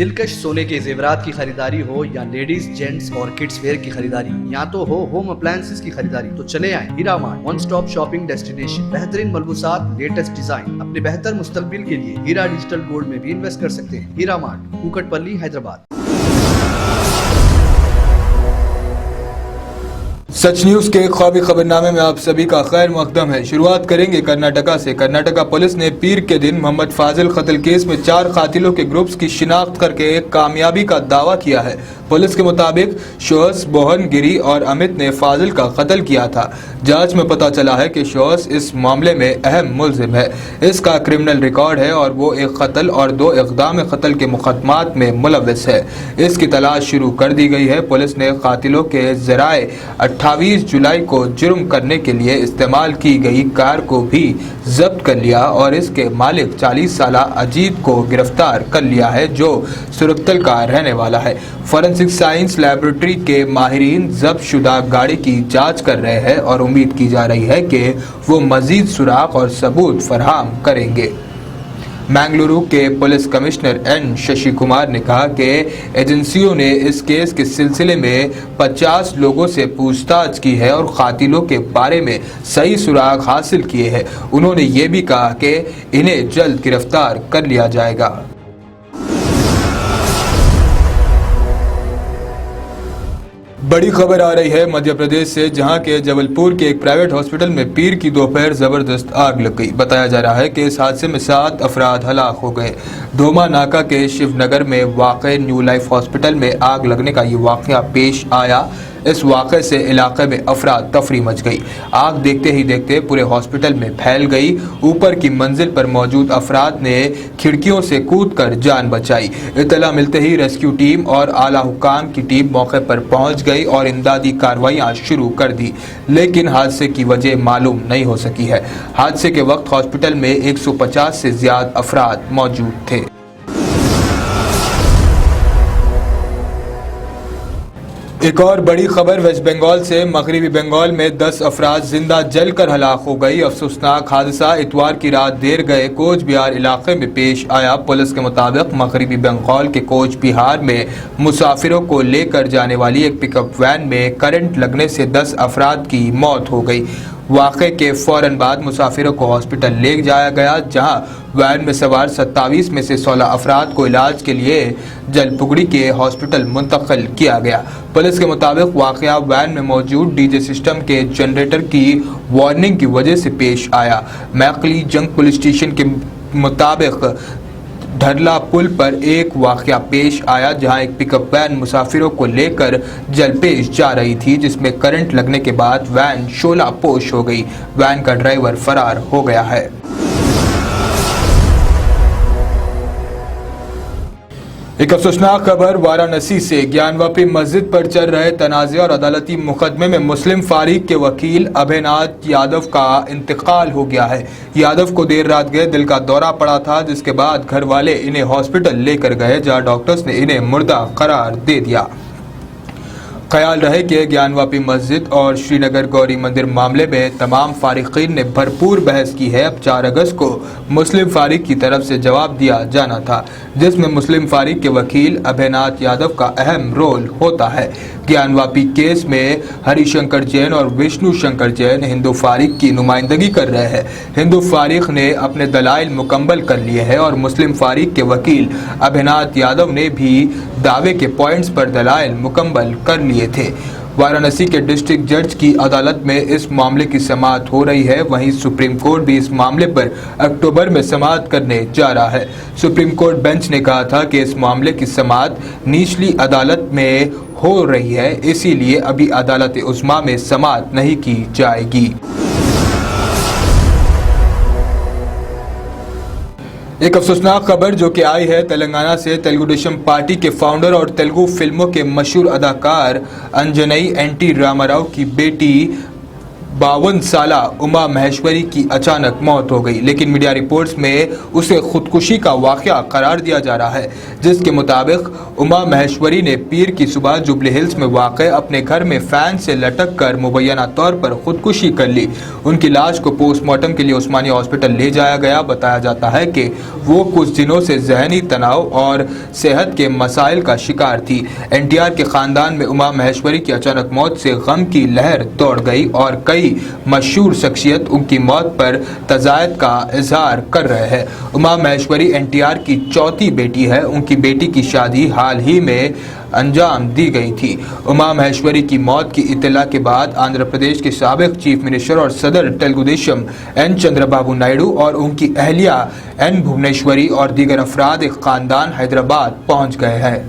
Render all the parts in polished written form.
दिलकश सोने के जेवरात की खरीदारी हो या लेडीज जेंट्स और किड्स वेयर की खरीदारी, या तो हो होम अप्लायंसेस की खरीदारी, तो चले आए Heera mart, one stop shopping destination. बेहतरीन मलबूसात, लेटेस्ट डिजाइन, अपने बेहतर मुस्तकबिल के लिए हीरा डिजिटल गोल्ड में भी इन्वेस्ट कर सकते हैं। हीरा मार्ट, कुकटपल्ली, हैदराबाद। सच न्यूज के ख्वाबी खबरनामे में आप सभी का खैर मकदम है। शुरुआत करेंगे कर्नाटका से। कर्नाटका पुलिस ने पीर के दिन मोहम्मद फाजिल कत्ल केस में 4 कातिलों के ग्रुप्स की शिनाख्त करके एक कामयाबी का दावा किया है। पुलिस के मुताबिक शोहस, बोहन, गिरी और अमित ने फाजिल का कत्ल किया था। जांच में पता चला है कि शोहस इस मामले में अहम मुलजिम है। इसका क्रिमिनल रिकॉर्ड है और वो एक कत्ल और 2 इक़दाम कत्ल के मुकदमात में मुलव्विस है। इसकी तलाश शुरू कर दी गई है। पुलिस ने कातिलों के ज़राए 28 जुलाई को जुर्म करने के लिए इस्तेमाल की गई कार को भी जब्त कर लिया और इसके मालिक 40 साला अजीत को गिरफ्तार कर लिया है, जो सुरतल का रहने वाला है। फॉरेंसिक साइंस लैबोरेटरी के माहिरीन जब्त शुदा गाड़ी की जांच कर रहे हैं और उम्मीद की जा रही है कि वो मजीद सुराग और सबूत फराहम करेंगे। मैंगलुरु के police commissioner N Shashi Kumar ने कहा कि एजेंसियों ने इस केस के सिलसिले में 50 लोगों से पूछताछ की है और कातिलों के बारे में सही सुराग हासिल किए हैं। उन्होंने ये भी कहा कि इन्हें जल्द गिरफ्तार कर लिया जाएगा। बड़ी खबर आ रही है मध्य प्रदेश से, जहां के जबलपुर के एक प्राइवेट हॉस्पिटल में पीर की दोपहर जबरदस्त आग लग गई। बताया जा रहा है कि इस हादसे में 7 अफराद हलाक हो गए। धोमा नाका के शिवनगर में वाक़े न्यू लाइफ हॉस्पिटल में आग लगने का ये वाक़या पेश आया। इस वाक़े से इलाके में अफरा तफरी मच गई। आग देखते ही देखते पूरे हॉस्पिटल में फैल गई। ऊपर की मंजिल पर मौजूद अफराद ने खिड़कियों से कूदकर जान बचाई। इत्तला मिलते ही रेस्क्यू टीम और आला हुकाम की टीम मौके पर पहुंच गई और इमदादी कार्रवाइयां शुरू कर दी, लेकिन हादसे की वजह मालूम नहीं हो सकी है। हादसे के वक्त हॉस्पिटल में 150 से ज्यादा अफराद मौजूद थे। एक और बड़ी खबर वेस्ट बंगाल से। मगरबी बंगाल में 10 अफराद जिंदा जलकर हलाक हो गई। अफसोसनाक हादसा इतवार की रात देर गए कोच बिहार इलाके में पेश आया। पुलिस के मुताबिक मगरबी बंगाल के कोच बिहार में मुसाफिरों को लेकर जाने वाली एक पिकअप वैन में करंट लगने से 10 अफराद की मौत हो गई। वाक़े के फौरन बाद मुसाफिरों को हॉस्पिटल ले जाया गया, जहां वैन में सवार 27 में से 16 अफराद को इलाज के लिए जलपुगड़ी के हॉस्पिटल मुंतकिल किया गया। पुलिस के मुताबिक वाक़या वैन में मौजूद डीजे सिस्टम के जनरेटर की वार्निंग की वजह से पेश आया। मैकली जंग पुलिस स्टेशन के मुताबिक ढरला पुल पर एक वाक़या पेश आया, जहां एक पिकअप वैन मुसाफिरों को लेकर जलपेश जा रही थी, जिसमें करंट लगने के बाद वैन शोला पोश हो गई। वैन का ड्राइवर फरार हो गया है। एक अफसोसनाक खबर वाराणसी से। ज्ञानवापी मस्जिद पर चल रहे तनाज़े और अदालती मुकदमे में मुस्लिम फारीक के वकील अभयनाथ यादव का इंतकाल हो गया है। यादव को देर रात गए दिल का दौरा पड़ा था, जिसके बाद घर वाले इन्हें हॉस्पिटल लेकर गए, जहां डॉक्टर्स ने इन्हें मुर्दा करार दे दिया। ख्याल रहे कि ज्ञानवापी मस्जिद और श्रीनगर गौरी मंदिर मामले में तमाम फारिकीन ने भरपूर बहस की है। अब 4 अगस्त को मुस्लिम फारिक की तरफ से जवाब दिया जाना था, जिसमें मुस्लिम फारिक के वकील अभयनाथ यादव का अहम रोल होता है। ज्ञानवापी केस में हरिशंकर जैन और विष्णु शंकर जैन हिंदू फारिक की नुमाइंदगी कर रहे हैं। हिंदू फारिक ने अपने दलाइल मुकम्मल कर लिए हैं और मुस्लिम फारिक के वकील अभयनाथ यादव ने भी दावे के पॉइंट्स पर दलाइल मुकम्मल कर लिए थे। वाराणसी के डिस्ट्रिक्ट जज की अदालत में इस मामले की समाअत हो रही है। वहीं सुप्रीम कोर्ट भी इस मामले पर अक्टूबर में समाअत करने जा रहा है। सुप्रीम कोर्ट बेंच ने कहा था कि इस मामले की समाअत निचली अदालत में हो रही है, इसीलिए अभी अदालत उस्मा में समाअत नहीं की जाएगी। एक अफसोसनाक खबर जो कि आई है तेलंगाना से। तेलुगु देशम पार्टी के फाउंडर और तेलुगु फिल्मों के मशहूर अदाकार अंजनई एनटी रामाराव की बेटी 52 साला उमा महेश्वरी की अचानक मौत हो गई, लेकिन मीडिया रिपोर्ट्स में उसे खुदकुशी का वाकया करार दिया जा रहा है, जिसके मुताबिक उमा महेश्वरी ने पीर की सुबह जुबली हिल्स में वाक़ अपने घर में फैन से लटक कर मुबैना तौर पर खुदकुशी कर ली। उनकी लाश को पोस्टमार्टम के लिए उस्मानिया हॉस्पिटल ले जाया गया। बताया जाता है कि वो कुछ दिनों से जहनी तनाव और सेहत के मसाइल का शिकार थी। एनटीआर के खानदान में उमा महेश्वरी की अचानक मौत से गम की लहर दौड़ गई और कई मशहूर शख्सियत उनकी मौत पर तज़ायद का इजहार कर रहे हैं। उमा महेश्वरी एनटीआर की चौथी बेटी है। उनकी बेटी की शादी हाल ही में अंजाम दी गई थी। उमा महेश्वरी की मौत की इत्तला के बाद आंध्र प्रदेश के साबिक चीफ मिनिस्टर और सदर तेलुगुदेशम एन चंद्रबाबू नायडू और उनकी अहलिया एन भुवनेश्वरी और दीगर अफराद एक खानदान हैदराबाद पहुंच गए हैं।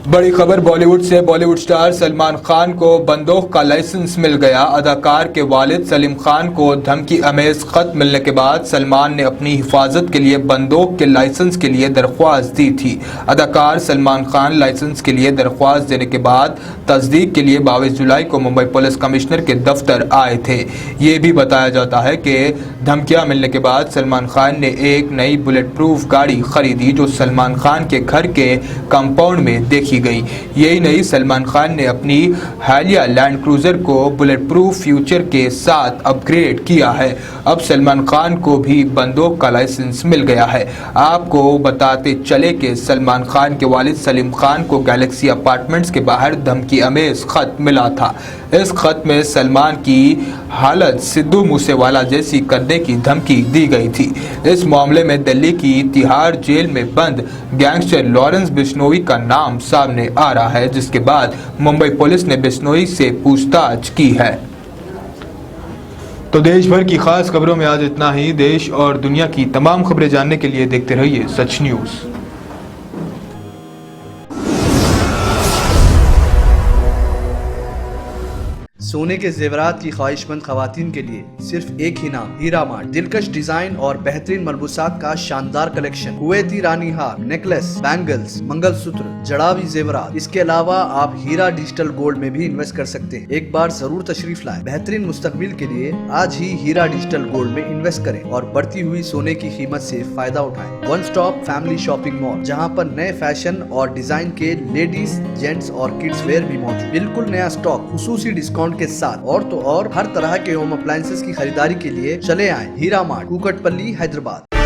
बड़ी खबर बॉलीवुड से। बॉलीवुड स्टार सलमान खान को बंदूक का लाइसेंस मिल गया। अदाकार के वालिद सलीम खान को धमकी अमेज खत मिलने के बाद सलमान ने अपनी हिफाजत के लिए बंदूक के लाइसेंस के लिए दरख्वास्त दी थी। अदाकार सलमान खान लाइसेंस के लिए दरख्वास्त देने के बाद तस्दीक के लिए 22 जुलाई को मुंबई पुलिस कमिश्नर के दफ्तर आए थे। ये भी बताया जाता है कि धमकियां मिलने के बाद सलमान खान ने एक नई बुलेट प्रूफ गाड़ी खरीदी, जो सलमान खान के घर के कंपाउंड में देखी गई। यही नहीं, सलमान खान ने अपनी हालिया लैंड क्रूजर को बुलेट प्रूफ फ्यूचर के साथ अपग्रेड किया है। अब सलमान खान को भी बंदूक का लाइसेंस मिल गया है। आपको बताते चले कि सलमान खान के वालिद सलीम खान को गैलेक्सी अपार्टमेंट्स के बाहर धमकी अमेज खत मिला था। इस खत में सलमान की हालत सिद्धू मूसेवाला जैसी करने की धमकी दी गई थी। इस मामले में दिल्ली की तिहाड़ जेल में बंद गैंगस्टर लॉरेंस बिश्नोई का नाम सामने आ रहा है, जिसके बाद मुंबई पुलिस ने बिश्नोई से पूछताछ की है। तो देश भर की खास खबरों में आज इतना ही। देश और दुनिया की तमाम खबरें जानने के लिए देखते रहिए सच न्यूज़। सोने के जेवरात की ख्वाहिशमंद खवातीन के लिए सिर्फ एक ही नाम, हीरा मार्ट। दिलकश डिजाइन और बेहतरीन मलबूसात का शानदार कलेक्शन, कुवैती रानी हार, नेकलेस, बैंगल्स, मंगलसूत्र, जड़ावी जेवरात। इसके अलावा आप हीरा डिजिटल गोल्ड में भी इन्वेस्ट कर सकते हैं। एक बार जरूर तशरीफ लाएं। बेहतरीन मुस्तकबिल के लिए आज ही हीरा डिजिटल गोल्ड में इन्वेस्ट करें और बढ़ती हुई सोने की कीमत से फायदा उठाएं। One stop family shopping mall, जहां पर नए फैशन और डिजाइन के लेडीज, जेंट्स और किड्स वेयर भी मौजूद। बिल्कुल नया स्टॉक, खुसूसी डिस्काउंट के साथ। और तो और हर तरह के होम अप्लायंसेस की खरीदारी के लिए चले आए हीरा मार्ट, कुकटपल्ली, हैदराबाद।